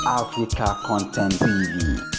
Africa Content TV.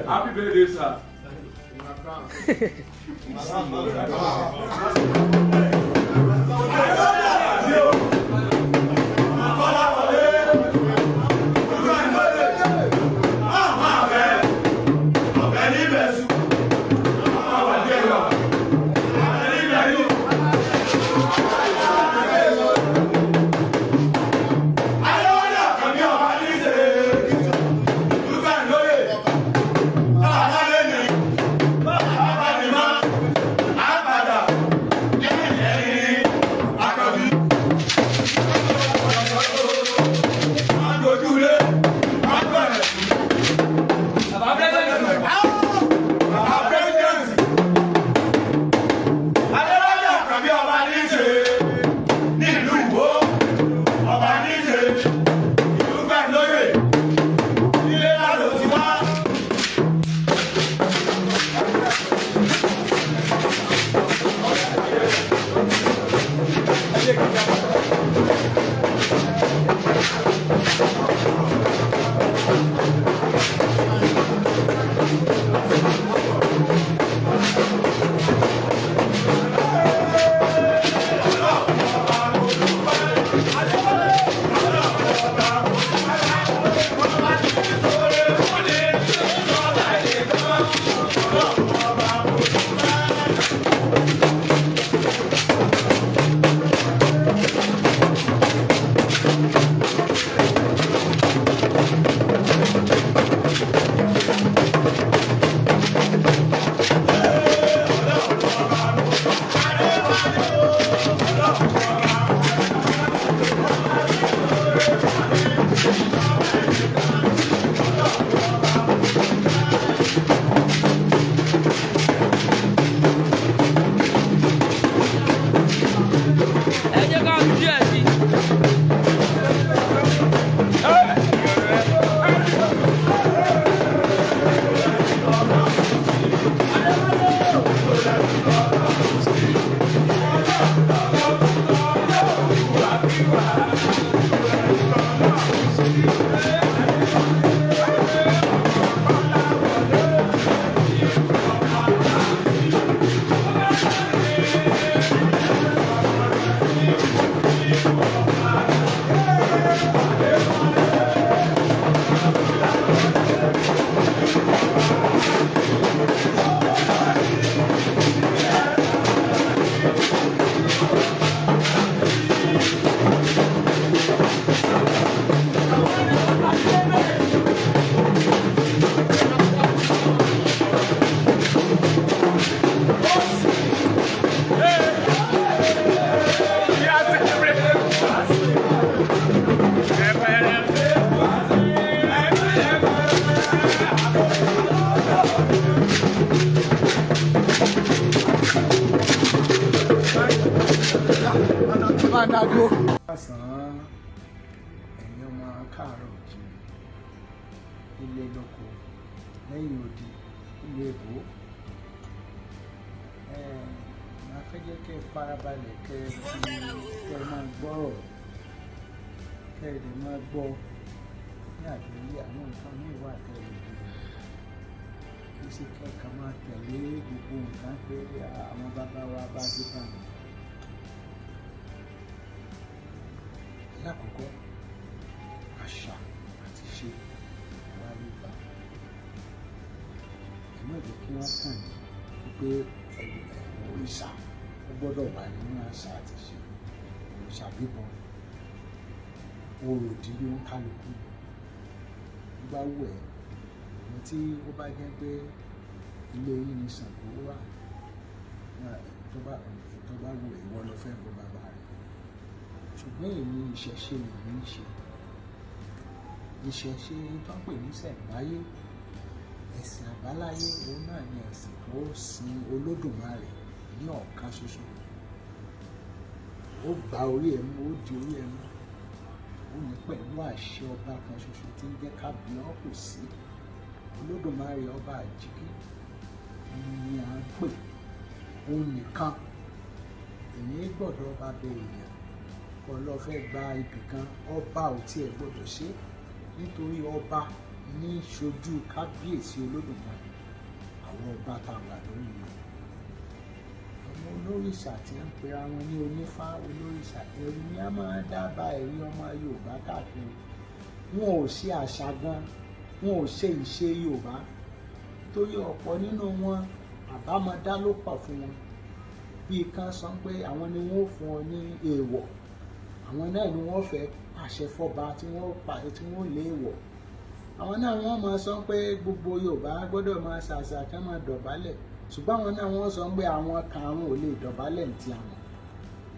Happy birthday, sir. máa dájú. Àsán ẹ̀yin ọmọ káàárọ̀ jù ilé lóko lẹ́yìn odi ìlú Èkó. Máa fẹ́ jẹ́ kẹ́ ẹ farabalẹ̀ kẹ́ ẹ máa gbọ́rọ̀ kẹ́ ẹ lè máa gbọ́ ní àgbáyé àwọn nǹkan ní ìwà àtẹ̀lé kì í ṣe kẹ́kọ̀ọ́ máa tẹ̀lé gbogbo nǹkan pé àwọn bàbá wa bá dé bá wọn. Lákòókò àṣà àti ṣe wà nípa ẹ̀mọ́ ìjẹ́ kí wọ́n kàn ní wípé òrìṣà ó gbọ́dọ̀ wà nínú àṣà àti ṣe òrìṣà bíbọ orò ìdílé ń kálukú bá wù ẹ́ ní tí ó bá jẹ́ pé ilé yìí ní Ṣàngó wà tó bá wù ẹ́ ìwọ lọ fẹ́ bọ bàbá rẹ̀ ṣùgbọ́n èmi ìṣẹ̀ṣe lèmi ń ṣe ìṣẹ̀ṣe tó ń pè ní ṣẹ̀ǹbáyé ẹ̀sìn àbáláyé òun náà ni ẹ̀sìn tó sin Olódùmarè ní ọ̀kan ṣoṣo ó gba orí ẹ̀ mú ó di orí ẹ̀ mú ó ní pẹ̀lú àṣẹ ọba kan ṣoṣo tí ń jẹ́ kábíyèsí sí Olódùmarè ọba àjíkí ni à ń pè òun nìkan èyí gbọ́dọ̀ ọba bẹ èèyàn kọ́ lọ fẹ́ gba ibì kan ọba ò tiẹ̀ gbọ́dọ̀ ṣe nítorí ọba ní ṣojú kábíyèsí Olódùmarè àwọn ọba tá a wà lórí rẹ̀ ọmọ olórìṣà tí ń pe àwọn ní onífá olórìṣà ẹ̀rù ni a máa dábàá ẹ̀rí ọmọ Yorùbá káàkiri wọn ò ṣe àṣà gan wọn ò ṣe ìṣe Yorùbá torí ọ̀pọ̀ nínú wọn àbámọ̀dá ló pọ̀ fún wọn bíi kan sọ pé àwọn ni wọn ò fún ọ ní èèwọ̀ àwọn náà ni wọ́n fẹ́ pàṣẹ fọ́ba tí wọ́n lé èèwọ̀ àwọn náà wọ́n máa sọ pé gbogbo Yorùbá gbọ́dọ̀ máa ṣàṣà kí wọ́n máa dọ̀bálẹ̀ ṣùgbọ́n àwọn náà wọ́n sọ pé àwọn kan àwọn ò lè dọ̀bálẹ̀ ní ti àwọn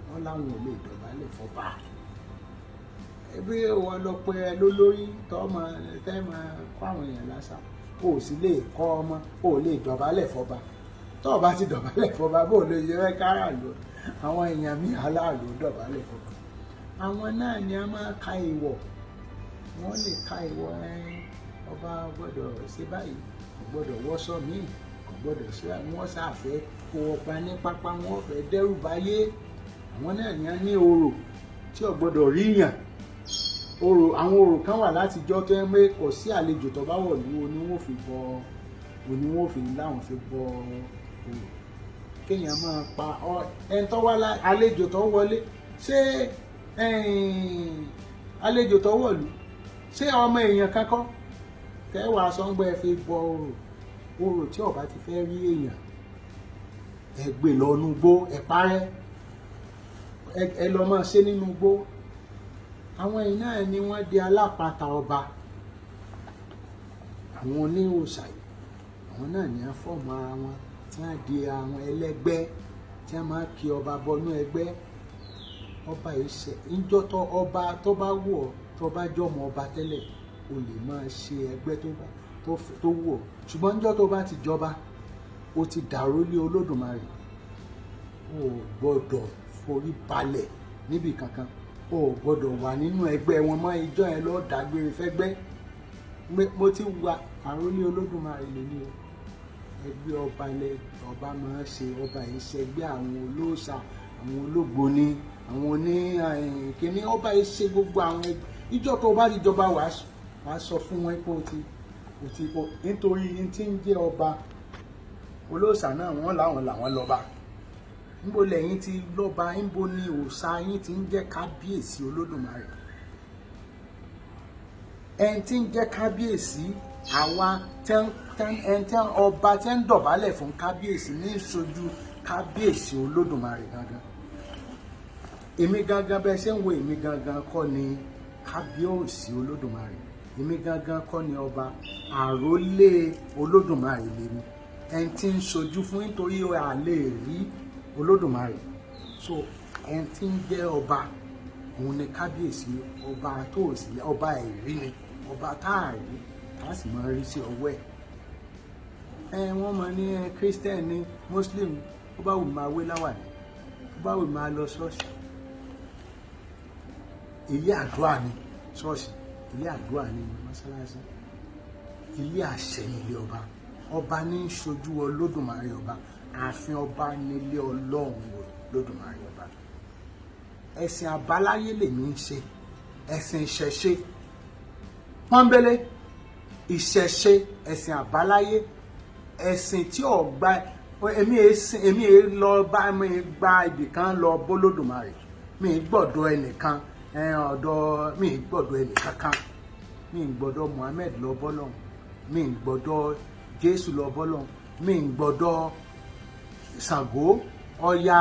wọn láwọn ò lè dọ̀bálẹ̀ fọ́ba ẹbí wọn lọ pé ẹ lólórí tẹ́ máa kọ́ àwọn èèyàn lásà o sì lè kọ́ ọmọ o lè dọ̀bálẹ̀ fọ́ba tó o bá ti dọ̀bálẹ̀ fọ́ba bó o lè yẹ kára lọ àwọn èèyàn míì aláàlú dọ̀bálẹ̀ fọ́ba àwọn náà ni a máa ka ìwọ̀ wọ́n lè ka ìwọ̀ ọba gbọ́dọ̀ ṣe báyìí kò gbọ́dọ̀ wọ́sọ̀ míì kò gbọ́dọ̀ ṣe wọ́n ṣàfẹ́ kó ọba ní pápá wọ́n fẹ́ dẹ́rù báyé àwọn náà ni a ní orò tí ò gbọ́dọ̀ ríyàn orò àwọn orò kan wà látijọ́ tó ń pé kò sí àlejò tó bá wọ̀ ní oníwọ̀n fi láwọn fi bọ orò kéèyàn máa pa ẹni tó wá àlejò tó wọlé ṣé àlejò tó wọ̀lú ṣé ọmọ èèyàn kankan kẹwàá sọ́ngbẹ́ fi bọ orò tí ọba ti fẹ́ rí èèyàn ẹ gbé lọ nú gbó ẹ parẹ́ ẹ lọ máa ṣe nínú gbó àwọn èèyàn náà ni wọ́n di alápatà ọba àwọn oníhòòṣà àwọn náà ní á fọ́ọ̀mù ara wọn tí wọ́n di àwọn ẹlẹ́gbẹ́ tí wọ́n máa kí ọba bọnú ẹgbẹ́ ọba ìṣe ìjọ tó ọba tó bá wù ọ́ tó bá jọmọ ọba tẹ́lẹ̀ o lè máa ṣe ẹgbẹ́ tó wù ọ́ ṣùgbọ́n ìjọ tó bá ti jọba o ti dàrú lé Olódùmarè o gbọ́dọ̀ forí balẹ̀ níbi kankan o gbọ́dọ̀ wà nínú ẹgbẹ́ wọn mọ́ ìjọ yẹn lọ dágbére fẹ́gbẹ́ mo ti wà àrólé Olódùmarè lèmi o ẹgbẹ́ ọba ilẹ̀ ọba máa ṣe ọba ìṣẹ́gbẹ́ àwọn olóòṣà àwọn ológbòni àwọn oní kíní ọba ìṣe gbogbo àwọn ìjọ tó bá ti jọba wàá sọ fún wọn pé o ti nítorí tí ń jẹ́ ọba olóòṣà náà wọ́n làwọn lọ́ba níbo lẹ́yìn ti lọ́ba níbo ni òòṣà yín ti ń jẹ́ kábíyèsí Olódùmarè ẹni tí ń jẹ́ kábíyèsí àwa ọba tẹ́ ń dọ̀bálẹ̀ fún kábíyèsí ní ìṣojú kábíyèsí Olódùmarè gangan èmi gangan bẹ́ẹ̀ ṣe ń wo èmi gangan kọ́ ni kábíyèsí Olódùmarè èmi gangan kọ́ ni ọba àrólé Olódùmarè lèmi ẹni tí ń ṣojú fún nítorí a lè rí Olódùmarè so ẹni tí ń jẹ́ ọba òun ni kábíyèsí ọba tó sì ọba ẹ̀rí ni ọba táàrí tá sì máa rí sí ọwọ́ ẹ̀ wọ́n mọ̀ ní Christian ní Muslim ó bá wù máa wé láwàní ó bá wù máa lọ ṣọ́ọ̀ṣì ilé àdúrà ni ṣọ́ọ̀ṣì, ilé àdúrà ni mọ́sálásí, ilé àṣẹ ni ilé ọba. Ọba ní í ṣojú Olódùmarè ọba, ààfin ọba nílé Ọlọ́run Olódùmarè ọba. Ẹ̀sìn àbáláyé lèmi ń ṣe, ẹ̀sìn ìṣẹ̀ṣe pọ́nbélé, ìṣẹ̀ṣe, ẹ̀sìn àbáláyé, ẹ̀sìn tí ọ̀gbà èmi lọ bá mi gba ibì kan lọ b'Olódùmarè, mi gbọ́dọ̀ ẹnìkan mi gbọ́dọ̀ ẹnìkankan, mi gbọ́dọ̀ Muhammed lọ bọ́lọ́hun, mi gbọ́dọ̀ Jésù lọ bọ́lọ́hun, mi gbọ́dọ̀ Ṣàngó, Ọya.